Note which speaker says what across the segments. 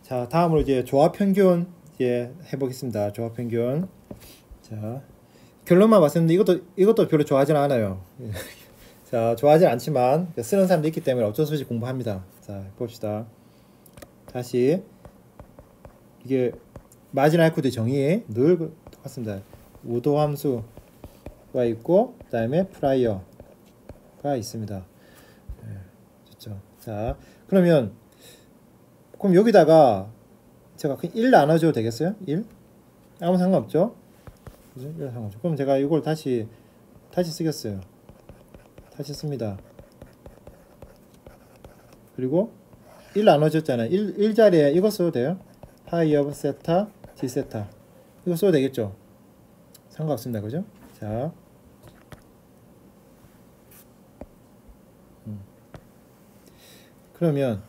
Speaker 1: 자, 다음으로 이제 조합평균 이제 해보겠습니다. 조합평균. 자, 결론만 말씀드리는데 이것도 별로 좋아하지는 않아요. 자, 좋아하진 않지만 쓰는 사람도 있기 때문에 어쩔 수 없이 공부합니다. 자, 봅시다. 다시 이게 마지노 코드 정의 늘 똑같습니다. 우도 함수가 있고 그 다음에 프라이어가 있습니다. 네, 좋죠. 자, 그럼 여기다가 제가 1 나눠줘도 되겠어요? 1? 아무 상관없죠? 그죠? 1 상관없죠. 그럼 제가 이걸 다시 쓰겠어요. 다시 씁니다. 그리고 1 나눠줬잖아요. 1 자리에 이거 써도 돼요? 파이 오브 세타, d 세타. 이거 써도 되겠죠? 상관없습니다. 그죠? 자. 그러면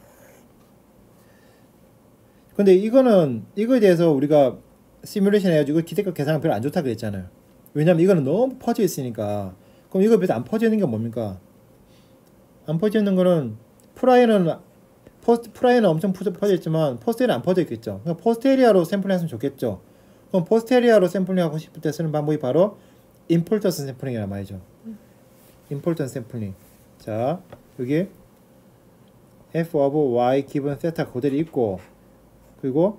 Speaker 1: 근데 이거에 대해서 우리가 시뮬레이션 해가지고 기대값 계산은 별로 안 좋다 그랬잖아요. 왜냐면 이거는 너무 퍼져 있으니까. 그럼 이거 비해서 안 퍼져 있는 게 뭡니까? 안 퍼져 있는 거는 프라이어는 엄청 퍼져 있지만 포스테리아는 안 퍼져 있겠죠. 그러니까 포스테리아로 샘플링 했으면 좋겠죠. 그럼 포스테리아로 샘플링 하고 싶을 때 쓰는 방법이 바로 임폴턴스 샘플링이란 말이죠. 임폴턴스 샘플링. 자, 여기 f of y 기본 세타 그대로 있고, 그리고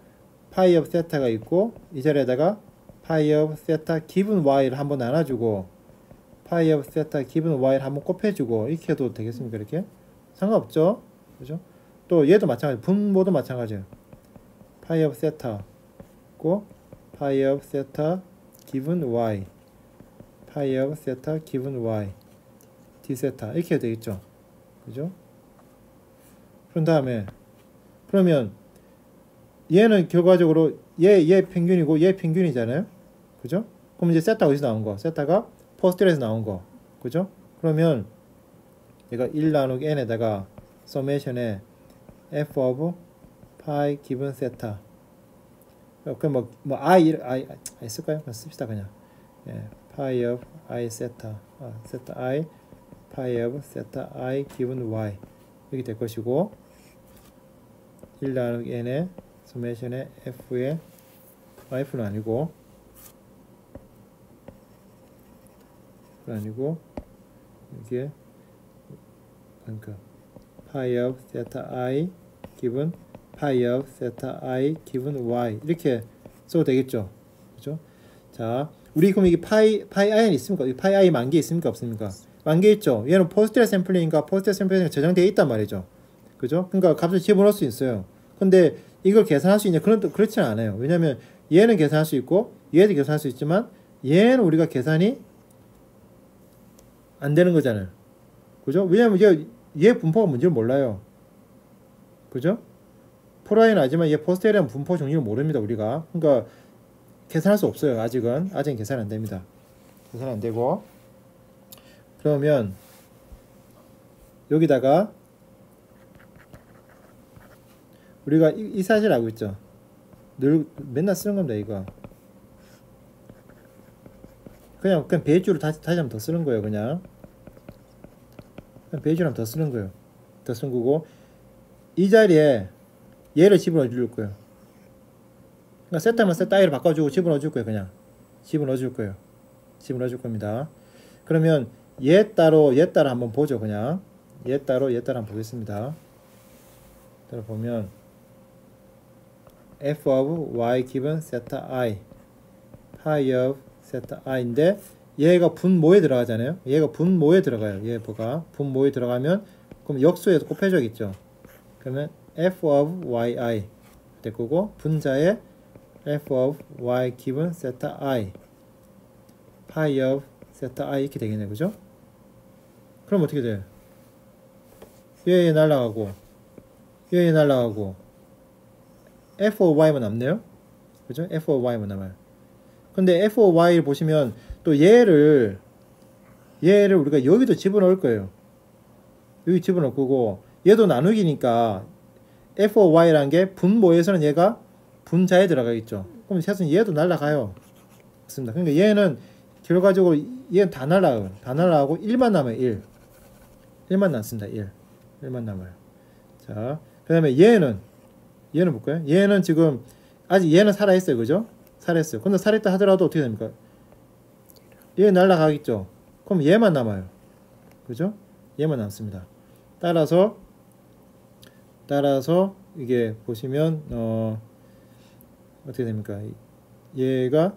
Speaker 1: 파이 오브 세타가 있고, 이 자리에다가 파이 오브 세타 기본 y를 한번 나눠주고, 파이 오브 세타 기본 y를 한번 곱해주고, 이렇게 해도 되겠습니까? 이렇게? 상관없죠? 그죠? 또 얘도 마찬가지, 분모도 마찬가지예요. 파이 오브 세타 있고, 파이 오브 세타 기본 y, 파이 오브 세타 기본 y, d 세타 이렇게 해도 되겠죠? 그죠? 그런 다음에 그러면 얘는 결과적으로 얘 평균이고 얘 평균이잖아요. 그죠? 그럼 이제 세타가 어디서 나온 거? 세타가 포스텔에서 나온 거. 그죠? 그러면 얘가 1 나누기 n에다가 서메이션에 f of pi 기본 세타. 그럼 i 쓸까요? 씁시다 그냥. 예, pi of i 세타. 세타 i pi of 세타 i 기본 y. 이렇게 될 것이고 1 나누기 n의 서메이션의 f의 f는 아니고 이게 그러니까 pi of theta i 기분 pi of theta i 기분 y 이렇게 써도 되겠죠. 그죠? 자, 우리 그럼 이게 파이 i는 있습니까? 파이 i 만개 있습니까? 없습니까? 만개 있죠. 얘는 포스텔 샘플링과 포스텔 샘플링이 저장되어 있단 말이죠. 그죠? 그러니까 값을 집어넣을 수 있어요. 근데 이걸 계산할 수 있냐? 그렇지는 않아요. 왜냐면 얘는 계산할 수 있고 얘도 계산할 수 있지만 얘는 우리가 계산이 안 되는 거잖아요. 그죠? 왜냐면 얘 분포가 뭔지를 몰라요. 그죠? 프라이는 알지만 얘 포스텔이란 분포 종류를 모릅니다. 우리가. 그러니까 계산할 수 없어요. 아직은 계산 안 됩니다. 계산 안 되고. 그러면 여기다가 우리가 이 사실 알고 있죠? 늘 맨날 쓰는 겁니다. 이거 그냥 배주를 다시 한번 더 쓰는 거예요. 그냥 배주를 한번 더 쓰는 거예요. 더 쓰는 거고 이 자리에 얘를 집어넣어 줄 거예요. 그러니까 세타만 세타 i를 바꿔주고 집어넣어 줄 거예요. 그냥 집어넣어 줄 거예요. 집어넣어 줄 겁니다. 그러면 얘 따로 한번 보죠. 그냥 얘 따로 한번 보겠습니다. 따로 보면 f of y 기본 세타 i pi of 세타 i인데 얘가 분모에 들어가잖아요. 얘가 분모에 들어가요. 얘가 분모에 들어가면 그럼 역수에서 곱해줘야겠죠. 그러면 f of yi 될 거고 분자에 f of y 기본 세타 i pi of 세타 i 이렇게 되겠네요. 그죠? 그럼 어떻게 돼요? 얘 날라가고 얘 날라가고 f of y만 남네요. 그죠? f of y만 남아요. 근데 f of y를 보시면 또 얘를 우리가 여기도 집어넣을 거예요. 여기 집어넣을 거고 얘도 나누기니까 f of y라는 게 분모에서는 얘가 분자에 들어가겠죠. 그럼 사실 얘도 날라가요. 맞습니다. 그러니까 얘는 결과적으로 얘는 다 날라가요. 다 날라가고 1만 남아요. 1만 남습니다. 1만 남아요. 자, 그 다음에 얘는 얘는 볼까요? 얘는 지금 아직 얘는 살아있어요, 그죠? 살아있어요. 근데 살아있다 하더라도 어떻게 됩니까? 얘 날라가겠죠. 그럼 얘만 남아요, 그죠? 얘만 남습니다. 따라서 이게 보시면 어떻게 됩니까? 얘가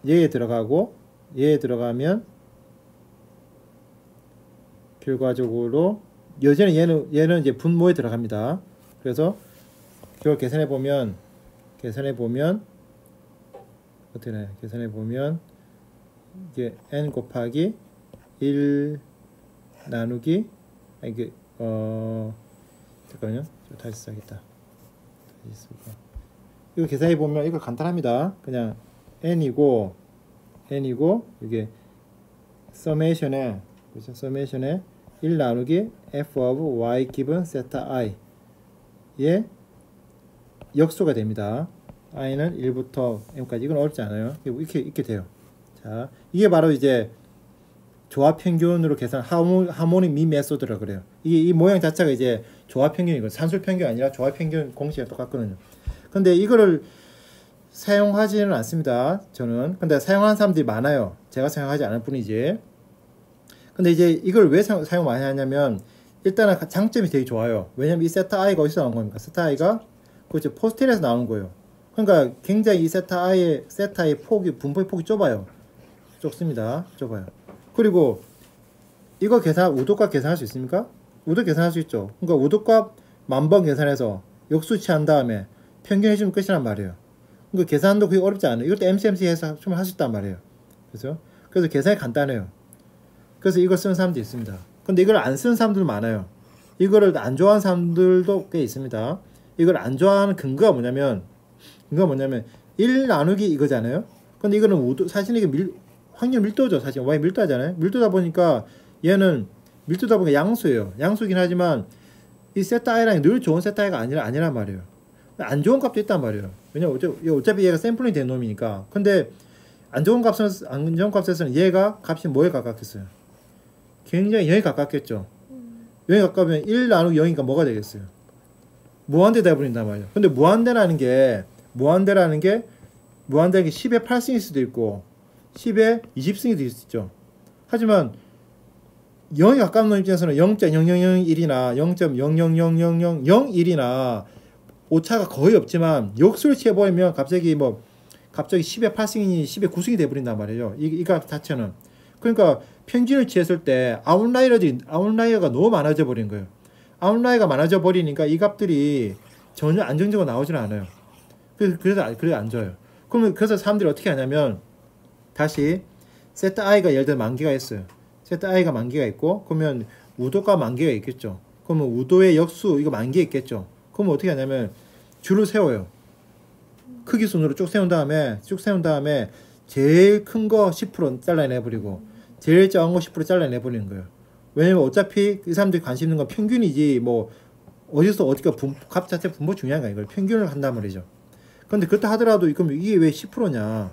Speaker 1: 얘에 들어가고 얘에 들어가면 결과적으로 여전히 얘는 이제 분모에 들어갑니다. 그래서 그걸 계산해 보면 어떻게 돼? 계산해 보면 이게 n 곱하기 1 나누기 이게 잠깐만요. 다시 써야겠다. 이거 계산해 보면 이거 간단합니다. 그냥 n이고 이게 서메이션에 그렇죠? 서메이션에 1 나누기 f of y 기분 세타 i의 역수가 됩니다. i는 1부터 m까지. 이건 어렵지 않아요. 이렇게 돼요. 자, 이게 바로 이제 조합 평균으로 계산 하모닉 민 메소드라 그래요. 이 모양 자체가 이제 조합 평균이고 산술 평균이 아니라 조합 평균 공식이 똑같거든요. 근데 이거를 사용하지는 않습니다. 저는. 근데 사용하는 사람들이 많아요. 제가 사용하지 않을 뿐이지. 근데 이제 이걸 왜 사용 많이 하냐면 일단은 장점이 되게 좋아요. 왜냐면 이 세타 i가 어디서 나온 겁니까? 세타 i가 그렇죠. 포스텔에서 나오는 거예요. 그러니까 굉장히 이 세타의 폭이 분포의 폭이 좁아요. 좁습니다. 좁아요. 그리고 이거 우도값 계산할 수 있습니까? 우도 계산할 수 있죠. 그러니까 우도값 10,000번 계산해서 역수치한 다음에 평균 해주면 끝이란 말이에요. 그러니까 계산도 그게 어렵지 않아요. 이것도 MCMC 해서 좀 할 수 있단 말이에요. 그죠? 그래서 계산이 간단해요. 그래서 이걸 쓰는 사람도 있습니다. 근데 이걸 안 쓰는 사람들 많아요. 이거를 안 좋아하는 사람들도 꽤 있습니다. 이걸 안 좋아하는 근거가 뭐냐면 1 나누기 이거잖아요. 근데 이거는 우도, 사실 이게 확률 밀도죠. 사실 y 밀도하잖아요. 밀도다 보니까 얘는 밀도다 보니까 양수예요. 양수긴 하지만 이 세타 i랑 늘 좋은 세타 i가 아니란 말이에요. 안 좋은 값도 있단 말이에요. 왜냐면 어차피 얘가 샘플링 된 놈이니까. 근데 안 좋은 값에서는 얘가 값이 뭐에 가깝겠어요? 굉장히 0에 가깝겠죠. 0에 가까우면 1 나누기 0이니까 뭐가 되겠어요? 무한대 돼버린단 말이에요. 근데 무한대라는 게 10의 8승일 수도 있고 10의 20승이 될 수 있죠. 하지만 0에 가까운 놈 입장에서는 0.0001이나 0.000001이나 오차가 거의 없지만 역수를 취해버리면 갑자기 10의 8승이니 10의 9승이 돼버린단 말이에요. 이 값 자체는. 그러니까 평균을 취했을 때 아웃라이어가 너무 많아져 버린 거예요. 아웃라이어가 많아져 버리니까 이 값들이 전혀 안정적으로 나오지는 않아요. 그래서 안 좋아요. 그래서 사람들이 어떻게 하냐면 다시 세타 i가 예를 들어 10,000개가 있어요. 세타 i가 10,000개가 있고 그러면 우도가 10,000개가 있겠죠. 그러면 우도의 역수 이거 10,000개 있겠죠. 그러면 어떻게 하냐면 줄을 세워요. 크기 순으로 쭉 세운 다음에 제일 큰 거 10% 잘라내버리고 제일 작은 거 10% 잘라내버리는 거예요. 왜냐면 어차피 이 사람들이 관심 있는 건 평균이지 어디서 어디가 값 자체 분모 중요한 거야. 이걸 평균을 한단 말이죠. 근데 그렇다 하더라도 그럼 이게 왜 10%냐?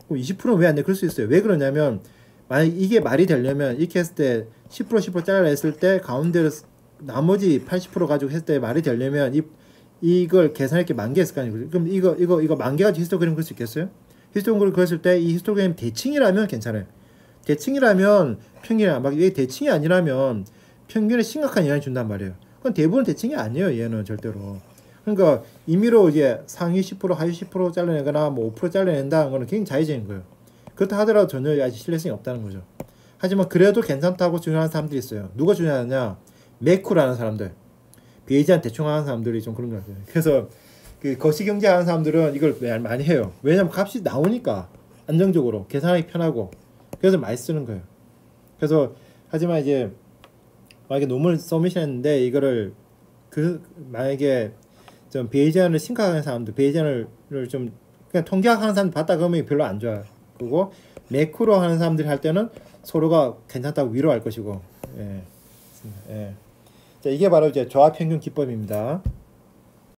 Speaker 1: 20%는 왜 안 돼? 그럴 수 있어요. 왜 그러냐면 만약 이게 말이 되려면 이렇게 했을 때 10% 잘라냈을 때 가운데로 나머지 80% 가지고 했을 때 말이 되려면 이걸 계산할 게 10,000개 있을 거 아니에요. 그럼 이거 10,000개 가지고 히스토그램 그릴 수 있겠어요? 히스토그램 그렸을 때 이 히스토그램 대칭이라면 괜찮아요. 대칭이라면 평균이 막 이게 대칭이 아니라면 평균에 심각한 영향을 준단 말이에요. 그건 대부분 대칭이 아니에요. 얘는 절대로. 그러니까 임의로 이제 상위 10% 하위 10% 잘라내거나 5% 잘라낸다는 거는 굉장히 자의적인 거예요. 그렇다 하더라도 전혀 아직 신뢰성이 없다는 거죠. 하지만 그래도 괜찮다고 주장하는 사람들이 있어요. 누가 주장하느냐? 매쿠라는 사람들. 베이지안 대충 하는 사람들이 좀 그런 것 같아요. 그래서 그 거시경제 하는 사람들은 이걸 많이 해요. 왜냐면 값이 나오니까 안정적으로 계산하기 편하고 그래서 많이 쓰는 거예요. 그래서 하지만 이제 만약에 논문을 서미션 했는데 이거를 만약에 좀 베이지안을 심각한 사람들, 베이지안을 좀 그냥 통계학하는 사람들 봤다 그러면 별로 안 좋아요. 그리고 매크로 하는 사람들이 할 때는 서로가 괜찮다고 위로할 것이고, 예. 자, 이게 바로 이제 조합평균 기법입니다.